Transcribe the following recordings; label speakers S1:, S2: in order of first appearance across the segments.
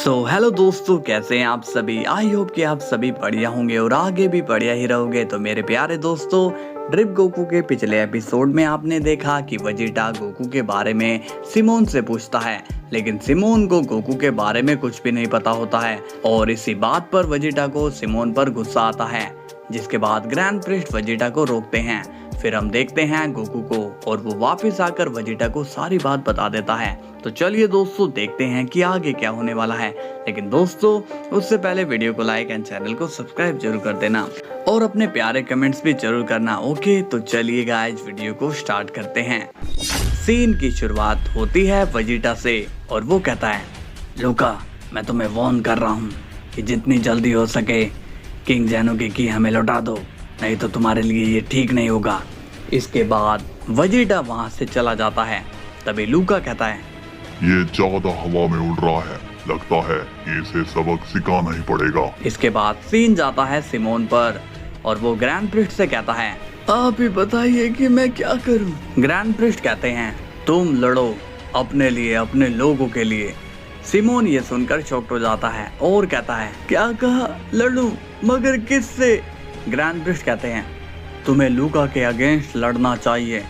S1: Hello दोस्तों, कैसे हैं आप सभी। आई होप कि आप सभी बढ़िया होंगे और आगे भी बढ़िया ही रहोगे। तो मेरे प्यारे दोस्तों, ड्रिप गोकू के पिछले एपिसोड में आपने देखा कि वेजिटा गोकू के बारे में सिमोन से पूछता है, लेकिन सिमोन को गोकू के बारे में कुछ भी नहीं पता होता है और इसी बात पर वेजिटा को सिमोन पर गुस्सा आता है। जिसके बाद ग्रैंड प्रिस्ट वेजिटा को रोकते हैं। फिर हम देखते हैं गोकू को और वो वापस आकर वेजिटा को सारी बात बता देता है। तो चलिए दोस्तों, देखते हैं कि आगे क्या होने वाला है। लेकिन दोस्तों, उससे पहले वीडियो को लाइक एंड चैनल को सब्सक्राइब जरूर कर देना और अपने प्यारे कमेंट्स भी जरूर करना। ओके, तो चलिए गाइस, वीडियो को स्टार्ट करते हैं। सीन की शुरुआत होती है वेजिटा से और वो कहता है, लूका, मैं तुम्हें वार्न कर रहा हूँ कि जितनी जल्दी हो सके किंग जेनो की की हमें लौटा दो, नहीं तो तुम्हारे लिए ये ठीक नहीं होगा। इसके बाद वेजिटा वहाँ से चला जाता है। तभी लूका कहता है,
S2: ये ज्यादा हवा में उड़ रहा है, लगता है कि इसे सबक सिखाना ही पड़ेगा।
S1: इसके बाद सीन जाता है सिमोन पर और वो ग्रैंड प्रिस्ट से कहता है, आप ही बताइए कि मैं क्या करूं। ग्रैंड प्रिस्ट कहते हैं, तुम लड़ो अपने लिए, अपने लोगों के लिए। सिमोन ये सुनकर शॉक्ड हो जाता है और कहता है, क्या कहा, लड़ूं, मगर किससे। ग्रैंड प्रिस्ट कहते हैं, तुम्हें लूका के अगेंस्ट लड़ना चाहिए।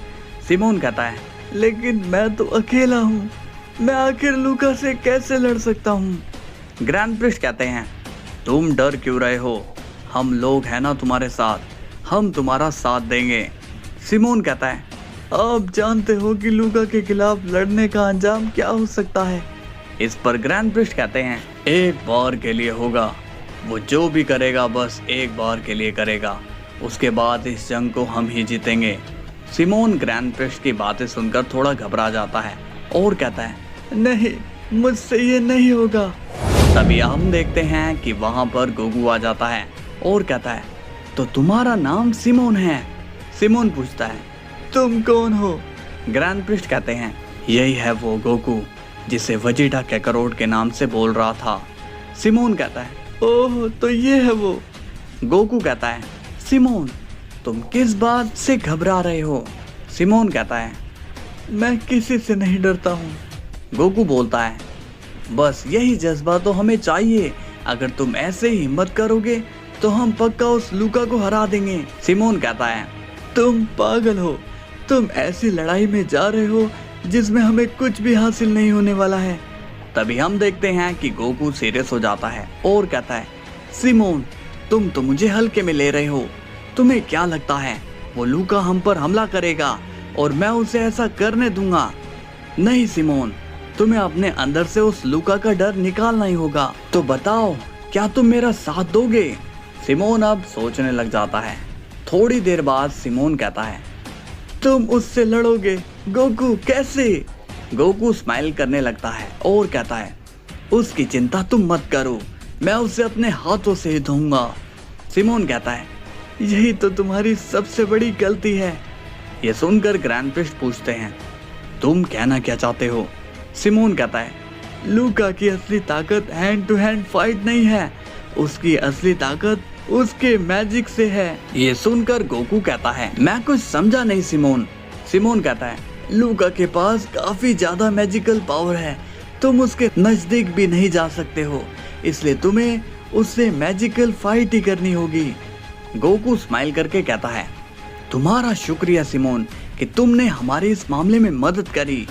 S1: सिमोन कहता है, लेकिन मैं तो अकेला हूँ, मैं आखिर लूका से कैसे लड़ सकता हूँ। ग्रैंड प्रिस्ट कहते हैं, तुम डर क्यों रहे हो, हम लोग हैं ना तुम्हारे साथ, हम तुम्हारा साथ देंगे। सिमोन कहता है, आप जानते हो कि लूका के खिलाफ लड़ने का अंजाम क्या हो सकता है। इस पर ग्रैंड प्रिस्ट कहते हैं, एक बार के लिए होगा, वो जो भी करेगा बस एक बार के लिए करेगा, उसके बाद इस जंग को हम ही जीतेंगे। सिमोन ग्रैंड प्रिस्ट की बातें सुनकर थोड़ा घबरा जाता है और कहता है, नहीं, मुझसे ये नहीं होगा। तभी हम देखते हैं कि वहां पर गोकू आ जाता है और कहता है, तो तुम्हारा नाम सिमोन है। सिमोन पूछता है, तुम कौन हो। ग्रैंड प्रिस्ट कहते हैं, यही है वो गोकू जिसे वेजिटा कैकारोट के नाम से बोल रहा था। सिमोन कहता है, ओह, तो ये है वो। गोकू कहता है, सिमोन, तुम किस बात से घबरा रहे हो। सिमोन कहता है, मैं किसी से नहीं डरता हूँ। गोकू बोलता है, बस यही जज्बा तो हमें चाहिए, अगर तुम ऐसे ही हिम्मत करोगे तो हम पक्का उस लूका को हरा देंगे। सिमोन कहता है, तुम पागल हो, तुम ऐसी लड़ाई में जा रहे हो जिसमें हमें कुछ भी हासिल नहीं होने वाला है। तभी हम देखते हैं कि गोकू सीरियस हो जाता है और कहता है, सिमोन, तुम तो मुझे हल्के में ले रहे हो, तुम्हें क्या लगता है वो लूका हम पर हमला करेगा और मैं उसे ऐसा करने दूंगा। नहीं सिमोन, तुम्हें अपने अंदर से उस लूका का डर निकालना ही होगा। तो बताओ, क्या तुम मेरा साथ दोगे। सिमोन अब सोचने लग जाता है। थोड़ी देर बाद सिमोन कहता है, तुम उससे लड़ोगे गोकू, कैसे। गोकू स्माइल करने लगता है और कहता है, उसकी चिंता तुम मत करो, मैं उसे अपने हाथों से ही धोऊंगा। सिमोन कहता है, यही तो तुम्हारी सबसे बड़ी गलती है। यह सुनकर ग्रैंड प्रिस्ट पूछते हैं, तुम कहना क्या चाहते हो। सिमोन कहता है, लूका की असली ताकत हैंड टू हैंड फाइट नहीं है, उसकी असली ताकत उसके मैजिक से है। ये सुनकर गोकू कहता है, मैं कुछ समझा नहीं सिमोन। सिमोन कहता है, लूका के पास काफी ज्यादा मैजिकल पावर है, तुम उसके नजदीक भी नहीं जा सकते हो, इसलिए तुम्हें उससे मैजिकल फाइट ही करनी होगी। गोकू स्माइल करके कहता है, तुम्हारा शुक्रिया सिमोन कि तुमने हमारे इस मामले में मदद करी।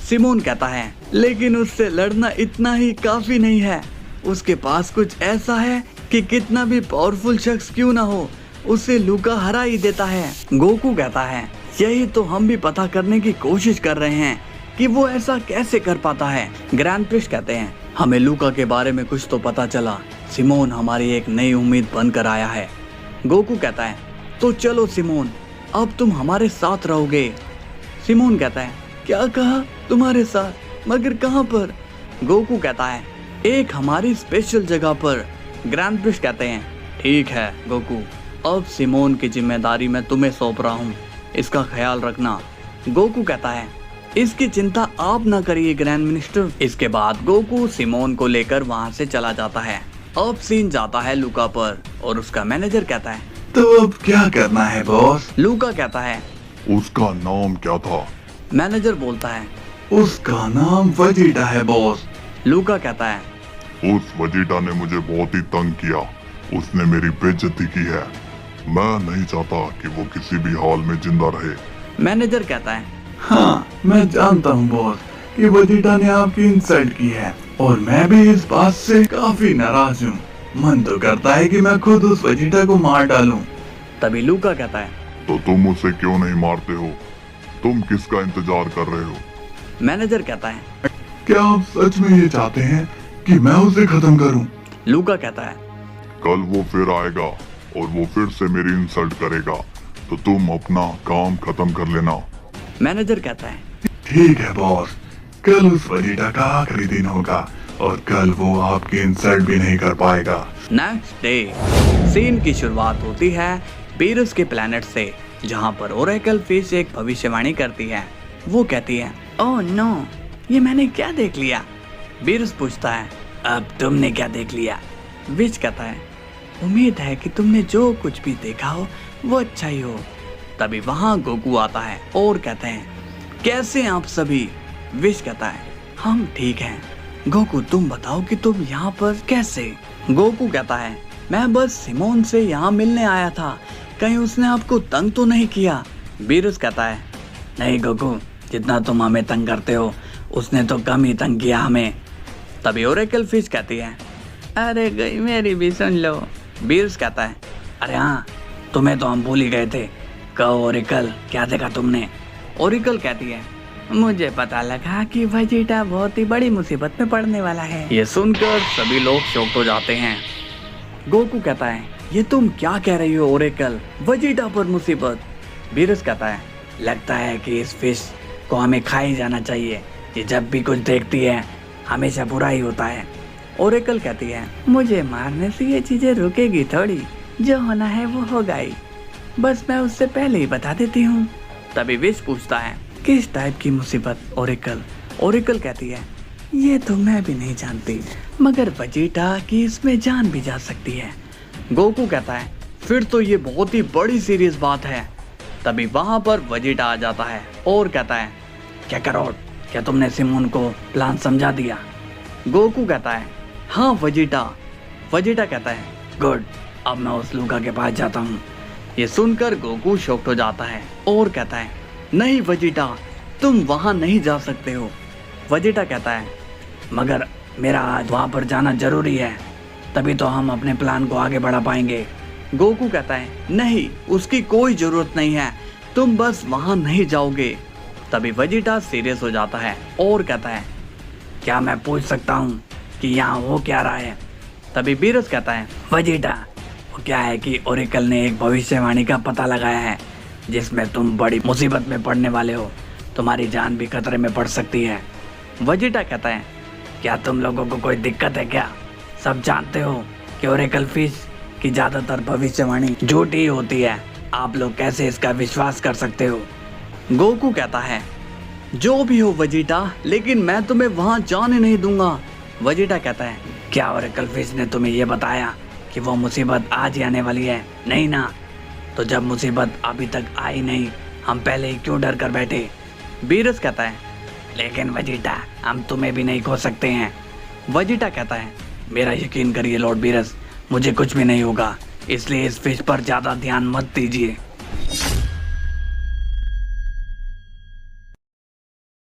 S1: सिमोन कहता है, लेकिन उससे लड़ना इतना ही काफी नहीं है, उसके पास कुछ ऐसा है कि कितना भी पावरफुल शख्स क्यों ना हो, उसे लूका हरा ही देता है। गोकू कहता है, यही तो हम भी पता करने की कोशिश कर रहे हैं कि वो ऐसा कैसे कर पाता है। ग्रैंड प्रिस्ट कहते हैं, हमें लूका के बारे में कुछ तो पता चला, सिमोन हमारी एक नई उम्मीद बनकर आया है। गोकू कहता है, तो चलो सिमोन, अब तुम हमारे साथ रहोगे। सिमोन कहता है, क्या कहा, तुम्हारे साथ, मगर कहाँ पर। गोकू कहता है, एक हमारी स्पेशल जगह पर। ग्रैंड प्रिस्ट कहते हैं, ठीक है गोकू, अब सिमोन की जिम्मेदारी मैं तुम्हें सौंप रहा हूँ, इसका ख्याल रखना। गोकू कहता है, इसकी चिंता आप ना करिए ग्रैंड मिनिस्टर। इसके बाद गोकू सिमोन को लेकर वहाँ से चला जाता है। अब सीन जाता है लूका पर और उसका मैनेजर कहता है,
S2: तो अब क्या करना है बॉस।
S1: लूका कहता है,
S2: उसका नाम क्या था।
S1: मैनेजर बोलता है,
S2: उसका नाम वेजिटा है बॉस।
S1: लूका कहता है,
S2: उस वेजिटा ने मुझे बहुत ही तंग किया, उसने मेरी बेइज्जती की है। मैं नहीं चाहता कि वो किसी भी हाल में जिंदा रहे।
S1: मैनेजर कहता है,
S3: हाँ, मैं जानता हूँ बॉस कि वेजिटा ने आपकी इंसल्ट की है और मैं भी इस बात से काफी नाराज हूँ। मन तो करता है कि मैं खुद उस वेजिटा को मार डालूं।
S1: तभी लूका कहता है,
S2: तो तुम उसे क्यों नहीं मारते हो? तुम किसका इंतजार कर रहे हो?
S1: मैनेजर कहता है,
S3: क्या आप सच में ये चाहते हैं कि मैं उसे खत्म करूं?
S1: लूका कहता है,
S2: कल वो फिर आएगा और वो फिर से मेरी इंसल्ट करेगा, तो तुम अपना काम खत्म कर लेना।
S1: मैनेजर कहता है,
S3: ठीक है बॉस, कल उस वेजिटा का आखिरी दिन होगा और कल वो आपकी इंसल्ट भी नहीं कर पाएगा।
S1: नेक्स्ट डे सीन की शुरुआत होती है बीरस के प्लेनेट से, जहाँ पर ओरेकल फिश एक भविष्यवाणी करती है। वो कहती है, ओह नो, ये मैंने क्या देख लिया? बीरस पूछता है, अब तुमने क्या देख लिया? विच कहता है, उम्मीद है कि तुमने जो कुछ भी देखा हो वो अच्छा ही हो। तभी वहाँ गोकू आता है और कहते हैं, कैसे हैं आप सभी? विच कहता है, हम ठीक हैं। गोकू तुम बताओ कि तुम यहाँ पर कैसे? गोकू कहता है, मैं बस सिमोन से यहाँ मिलने आया था, कहीं उसने आपको तंग तो नहीं किया? बीरस कहता है, नहीं गोकू, जितना तुम हमें तंग करते हो उसने तो कम ही तंग किया हमें। तभी ओरेकल फिश कहती है, अरे गई मेरी भी सुन लो। बीरस कहता है, अरे हाँ, तुम्हें तो हम भूल ही गए थे। कहो ओरेकल, क्या देखा तुमने? ओरेकल कहती है, मुझे पता लगा कि वेजिटा बहुत ही बड़ी मुसीबत में पड़ने वाला है। ये सुनकर सभी लोग शॉक हो जाते हैं। गोकू कहता है, ये तुम क्या कह रही हो ओरेकल, वेजिटा पर मुसीबत? बीरस कहता है, लगता है कि इस फिश को हमें खा ही जाना चाहिए। ये जब भी कुछ देखती है हमेशा बुरा ही होता है। ओरेकल कहती है, मुझे मारने से ये चीजें रुकेगी थोड़ी, जो होना है वो होगा ही, बस मैं उससे पहले ही बता देती हूँ। तभी विश पूछता है, किस टाइप की मुसीबत ओरेकल? ओरेकल कहती है, ये तो मैं भी नहीं जानती, मगर वेजिटा की इसमें जान भी जा सकती है। गोकू कहता है, फिर तो ये बहुत ही बड़ी सीरियस बात है। तभी वहां पर वेजिटा आ जाता है और कहता है, क्या करो, क्या तुमने सिमोन को प्लान समझा दिया? गोकू कहता है, हाँ वेजिटा। वेजिटा कहता है, गुड, अब मैं उस लूका के पास जाता हूँ। ये सुनकर गोकू शॉक्ड हो जाता है और कहता है, नहीं वेजिटा, तुम वहां नहीं जा सकते हो। वेजिटा कहता है, मगर मेरा आज वहां पर जाना जरूरी है, तभी तो हम अपने प्लान को आगे बढ़ा पाएंगे। गोकू कहता है, नहीं, उसकी कोई जरूरत नहीं है, तुम बस वहां नहीं जाओगे। तभी वेजिटा सीरियस हो जाता है और कहता है, क्या मैं पूछ सकता हूँ कि यहाँ हो क्या रहा है? तभी बीरस कहता है, वेजिटा, वो क्या है कि ओरेकल ने एक भविष्यवाणी का पता लगाया है जिसमें तुम बड़ी मुसीबत में पड़ने वाले हो, तुम्हारी जान भी खतरे में पड़ सकती है। वेजिटा कहता है, क्या तुम लोगों को कोई दिक्कत है क्या? सब जानते हो कि ओरेकल फिश की ज्यादातर भविष्यवाणी झूठी होती है, आप लोग कैसे इसका विश्वास कर सकते हो? गोकू कहता है, जो भी हो वेजिटा, लेकिन मैं तुम्हें वहां जाने नहीं दूंगा। वेजिटा कहता है, क्या ओरेकल फिश ने तुम्हें यह बताया कि वो मुसीबत आज ही आने वाली है? नहीं ना, तो जब मुसीबत अभी तक आई नहीं, हम पहले ही क्यों डर कर बैठे? बीरस कहता है, लेकिन वेजिटा, हम तुम्हें भी नहीं खो सकते हैं। वेजिटा कहता है, मेरा यकीन करिए लॉर्ड बीरस, मुझे कुछ भी नहीं होगा, इसलिए इस फिश पर ज्यादा ध्यान मत दीजिए।